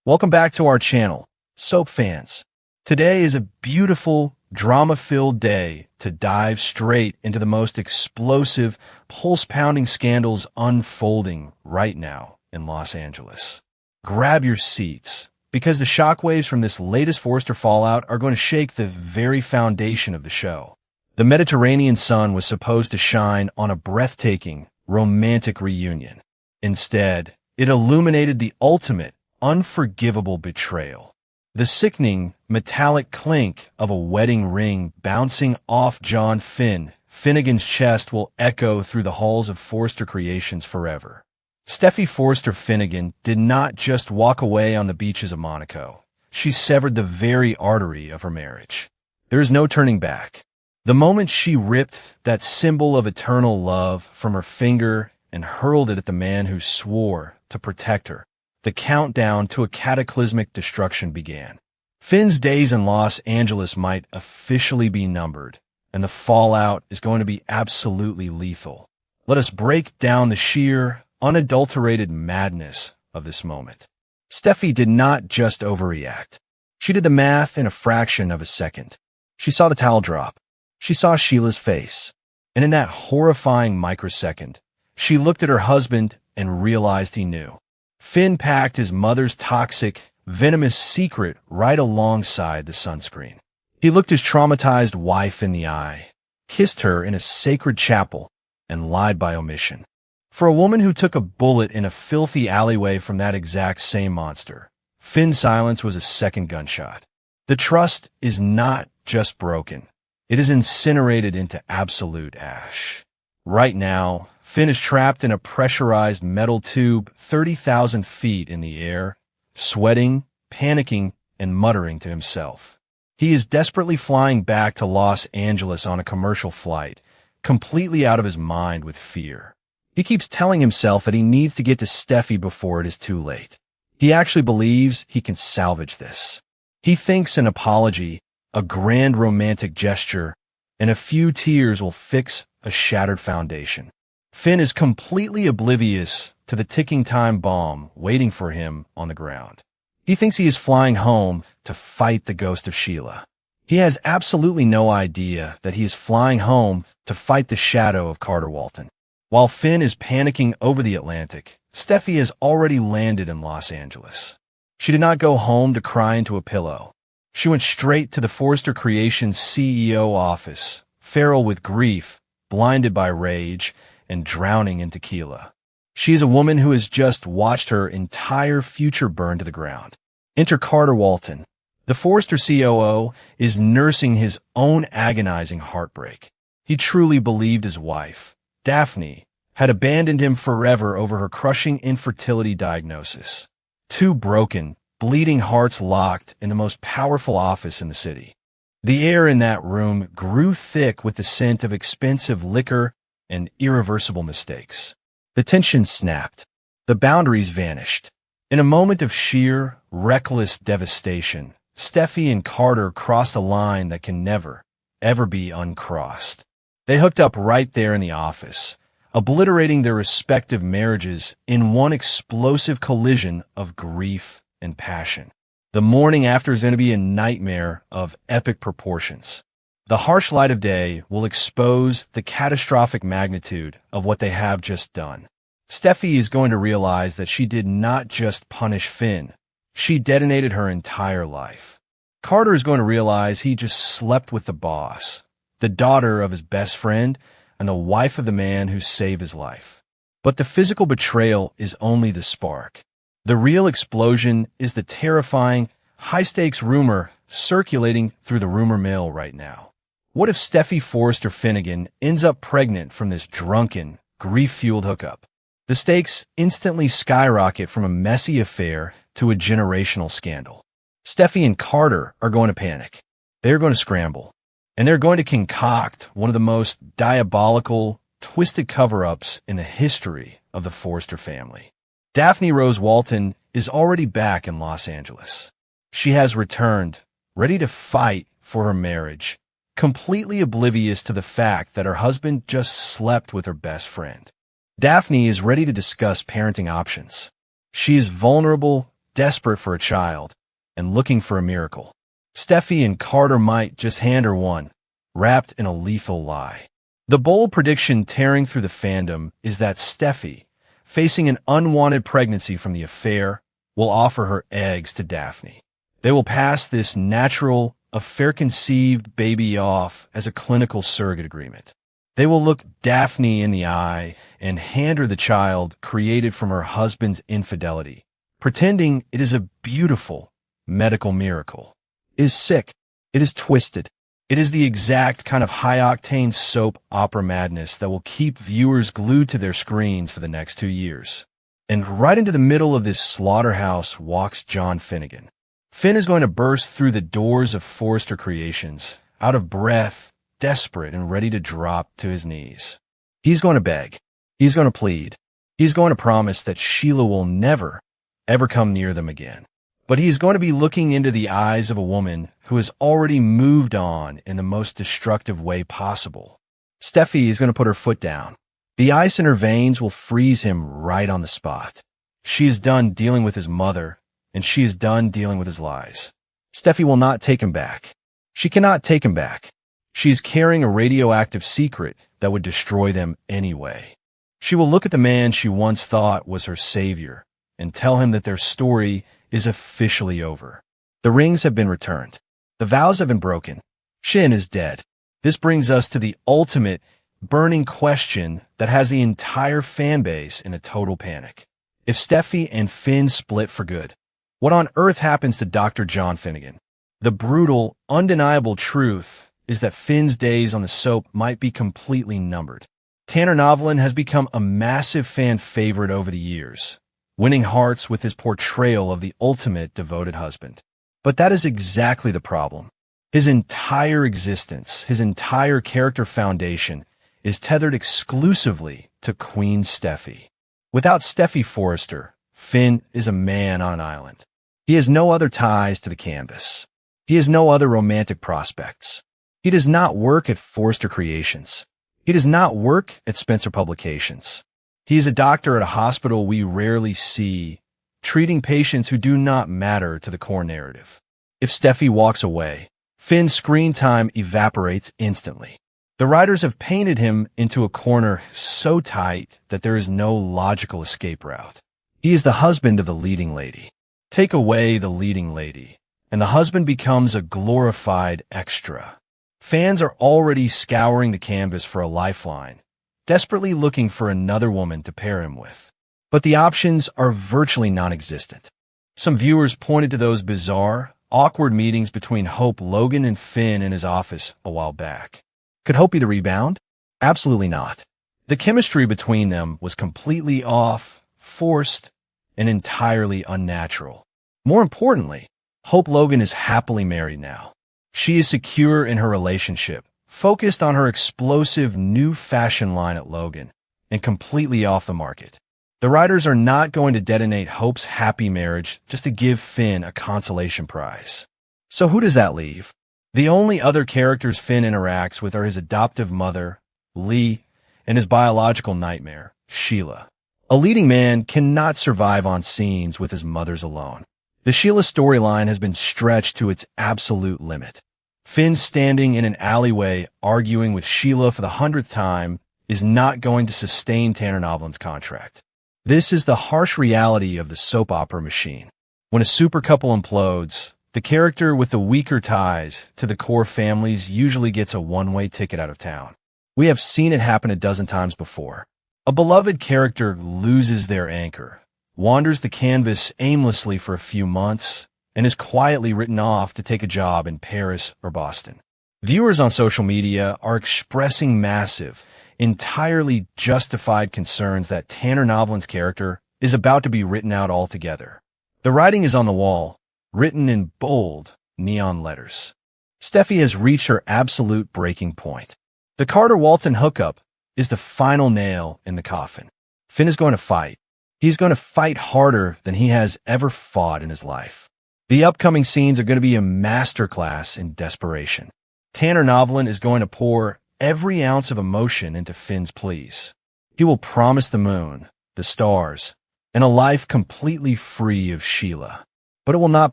Welcome back to our channel, soap fans. Today is a beautiful, drama-filled day to dive straight into the most explosive, pulse-pounding scandals unfolding right now in Los Angeles. Grab your seats, because the shockwaves from this latest Forrester fallout are going to shake the very foundation of the show. The Mediterranean sun was supposed to shine on a breathtaking, romantic reunion. Instead, it illuminated the ultimate, unforgivable betrayal. The sickening, metallic clink of a wedding ring bouncing off John Finnegan's chest will echo through the halls of Forrester Creations forever. Steffy Forrester Finnegan did not just walk away on the beaches of Monaco. She severed the very artery of her marriage. There is no turning back. The moment she ripped that symbol of eternal love from her finger and hurled it at the man who swore to protect her, the countdown to a cataclysmic destruction began. Finn's days in Los Angeles might officially be numbered, and the fallout is going to be absolutely lethal. Let us break down the sheer, unadulterated madness of this moment. Steffy did not just overreact. She did the math in a fraction of a second. She saw the towel drop. She saw Sheila's face. And in that horrifying microsecond, she looked at her husband and realized he knew. Finn packed his mother's toxic, venomous secret right alongside the sunscreen. He looked his traumatized wife in the eye, kissed her in a sacred chapel, and lied by omission. For a woman who took a bullet in a filthy alleyway from that exact same monster, Finn's silence was a second gunshot. The trust is not just broken. It is incinerated into absolute ash. Right now, Finn is trapped in a pressurized metal tube 30,000 feet in the air, sweating, panicking, and muttering to himself. He is desperately flying back to Los Angeles on a commercial flight, completely out of his mind with fear. He keeps telling himself that he needs to get to Steffy before it is too late. He actually believes he can salvage this. He thinks an apology, a grand romantic gesture, and a few tears will fix a shattered foundation. Finn is completely oblivious to the ticking time bomb waiting for him on the ground. He thinks he is flying home to fight the ghost of Sheila. He has absolutely no idea that he is flying home to fight the shadow of Carter Walton. While Finn is panicking over the Atlantic, Steffy has already landed in Los Angeles. She did not go home to cry into a pillow. She went straight to the Forrester Creations CEO office, feral with grief, blinded by rage, and drowning in tequila. She is a woman who has just watched her entire future burn to the ground. Enter Carter Walton. The Forrester COO is nursing his own agonizing heartbreak. He truly believed his wife, Daphne, had abandoned him forever over her crushing infertility diagnosis. Two broken, bleeding hearts locked in the most powerful office in the city. The air in that room grew thick with the scent of expensive liquor and irreversible mistakes. The tension snapped. The boundaries vanished. In a moment of sheer, reckless devastation, Steffy and Carter crossed a line that can never, ever be uncrossed. They hooked up right there in the office, obliterating their respective marriages in one explosive collision of grief and passion. The morning after is going to be a nightmare of epic proportions. The harsh light of day will expose the catastrophic magnitude of what they have just done. Steffy is going to realize that she did not just punish Finn. She detonated her entire life. Carter is going to realize he just slept with the boss, the daughter of his best friend, and the wife of the man who saved his life. But the physical betrayal is only the spark. The real explosion is the terrifying, high-stakes rumor circulating through the rumor mill right now. What if Steffy Forrester Finnegan ends up pregnant from this drunken, grief-fueled hookup? The stakes instantly skyrocket from a messy affair to a generational scandal. Steffy and Carter are going to panic. They're going to scramble. And they're going to concoct one of the most diabolical, twisted cover-ups in the history of the Forrester family. Daphne Rose Walton is already back in Los Angeles. She has returned, ready to fight for her marriage, completely oblivious to the fact that her husband just slept with her best friend. Daphne is ready to discuss parenting options. She is vulnerable, desperate for a child and looking for a miracle. Steffy and Carter might just hand her one, wrapped in a lethal lie. The bold prediction tearing through the fandom is that Steffy, facing an unwanted pregnancy from the affair, will offer her eggs to Daphne. They will pass this natural, affair-conceived baby off as a clinical surrogate agreement. They will look Daphne in the eye and hand her the child created from her husband's infidelity, pretending it is a beautiful medical miracle. It is sick. It is twisted. It is the exact kind of high-octane soap opera madness that will keep viewers glued to their screens for the next 2 years. And right into the middle of this slaughterhouse walks John Finnegan. Finn is going to burst through the doors of Forrester Creations, out of breath, desperate, and ready to drop to his knees. He's going to beg. He's going to plead. He's going to promise that Sheila will never, ever come near them again. But he's going to be looking into the eyes of a woman who has already moved on in the most destructive way possible. Steffy is going to put her foot down. The ice in her veins will freeze him right on the spot. She is done dealing with his mother, and she is done dealing with his lies. Steffy will not take him back. She cannot take him back. She is carrying a radioactive secret that would destroy them anyway. She will look at the man she once thought was her savior and tell him that their story is officially over. The rings have been returned. The vows have been broken. Shin is dead. This brings us to the ultimate burning question that has the entire fan base in a total panic. If Steffy and Finn split for good, what on earth happens to Dr. John Finnegan? The brutal, undeniable truth is that Finn's days on the soap might be completely numbered. Tanner Novlan has become a massive fan favorite over the years, winning hearts with his portrayal of the ultimate devoted husband. But that is exactly the problem. His entire existence, his entire character foundation, is tethered exclusively to Queen Steffy. Without Steffy Forrester, Finn is a man on an island. He has no other ties to the canvas. He has no other romantic prospects. He does not work at Forrester Creations. He does not work at Spencer Publications. He is a doctor at a hospital we rarely see, treating patients who do not matter to the core narrative. If Steffy walks away, Finn's screen time evaporates instantly. The writers have painted him into a corner so tight that there is no logical escape route. He is the husband of the leading lady. Take away the leading lady, and the husband becomes a glorified extra. Fans are already scouring the canvas for a lifeline, desperately looking for another woman to pair him with. But the options are virtually non-existent. Some viewers pointed to those bizarre, awkward meetings between Hope Logan and Finn in his office a while back. Could Hope be the rebound? Absolutely not. The chemistry between them was completely off, forced, and entirely unnatural. More importantly, Hope Logan is happily married now. She is secure in her relationship, focused on her explosive new fashion line at Logan, and completely off the market. The writers are not going to detonate Hope's happy marriage just to give Finn a consolation prize. So who does that leave? The only other characters Finn interacts with are his adoptive mother, Lee, and his biological nightmare, Sheila. A leading man cannot survive on scenes with his mothers alone. The Sheila storyline has been stretched to its absolute limit. Finn standing in an alleyway arguing with Sheila for the 100th time is not going to sustain Tanner Novlan's contract. This is the harsh reality of the soap opera machine. When a super couple implodes, the character with the weaker ties to the core families usually gets a one-way ticket out of town. We have seen it happen a dozen times before. A beloved character loses their anchor, wanders the canvas aimlessly for a few months, and is quietly written off to take a job in Paris or Boston. Viewers on social media are expressing massive, entirely justified concerns that Tanner Novlan's character is about to be written out altogether. The writing is on the wall, written in bold, neon letters. Steffy has reached her absolute breaking point. The Carter-Walton hookup is the final nail in the coffin. Finn is going to fight. He's going to fight harder than he has ever fought in his life. The upcoming scenes are going to be a masterclass in desperation. Tanner Novlan is going to pour every ounce of emotion into Finn's pleas. He will promise the moon, the stars, and a life completely free of Sheila. But it will not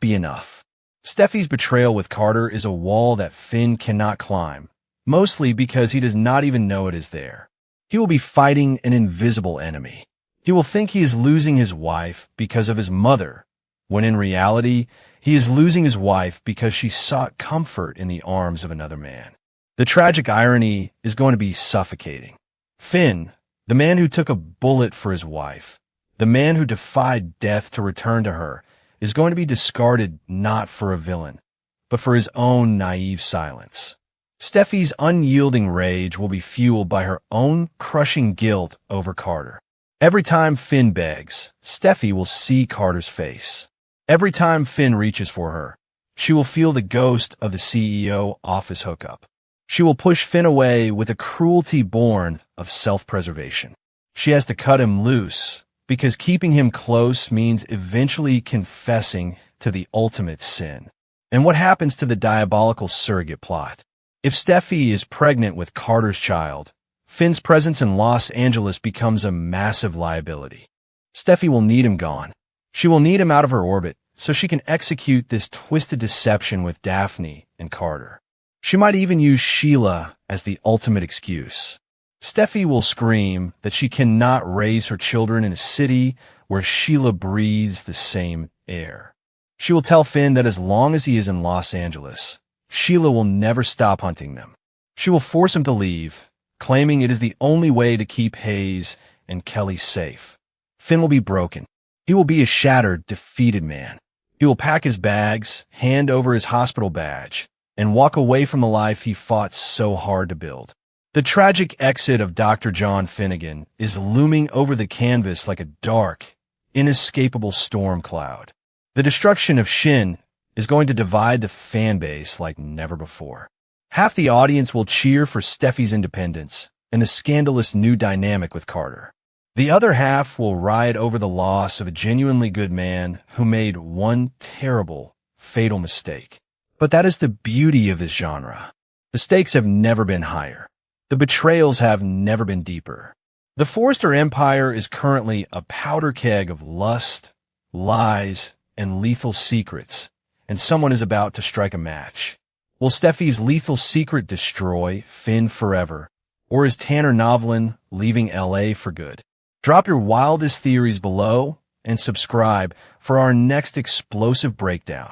be enough. Steffy's betrayal with Carter is a wall that Finn cannot climb, mostly because he does not even know it is there. He will be fighting an invisible enemy. He will think he is losing his wife because of his mother, when in reality, he is losing his wife because she sought comfort in the arms of another man. The tragic irony is going to be suffocating. Finn, the man who took a bullet for his wife, the man who defied death to return to her, is going to be discarded not for a villain, but for his own naive silence. Steffy's unyielding rage will be fueled by her own crushing guilt over Carter. Every time Finn begs, Steffy will see Carter's face. Every time Finn reaches for her, she will feel the ghost of the CEO office hookup. She will push Finn away with a cruelty born of self-preservation. She has to cut him loose, because keeping him close means eventually confessing to the ultimate sin. And what happens to the diabolical surrogate plot? If Steffy is pregnant with Carter's child, Finn's presence in Los Angeles becomes a massive liability. Steffy will need him gone. She will need him out of her orbit so she can execute this twisted deception with Daphne and Carter. She might even use Sheila as the ultimate excuse. Steffy will scream that she cannot raise her children in a city where Sheila breathes the same air. She will tell Finn that as long as he is in Los Angeles, Sheila will never stop hunting them. She will force him to leave, claiming it is the only way to keep Hayes and Kelly safe. Finn will be broken. He will be a shattered, defeated man. He will pack his bags, hand over his hospital badge, and walk away from the life he fought so hard to build. The tragic exit of Dr. John Finnegan is looming over the canvas like a dark, inescapable storm cloud. The destruction of Shin is going to divide the fan base like never before. Half the audience will cheer for Steffy's independence and the scandalous new dynamic with Carter. The other half will riot over the loss of a genuinely good man who made one terrible, fatal mistake. But that is the beauty of this genre. The stakes have never been higher. The betrayals have never been deeper. The Forrester Empire is currently a powder keg of lust, lies, and lethal secrets, and someone is about to strike a match. Will Steffy's lethal secret destroy Finn forever, or is Tanner Novlan leaving LA for good? Drop your wildest theories below and subscribe for our next explosive breakdown.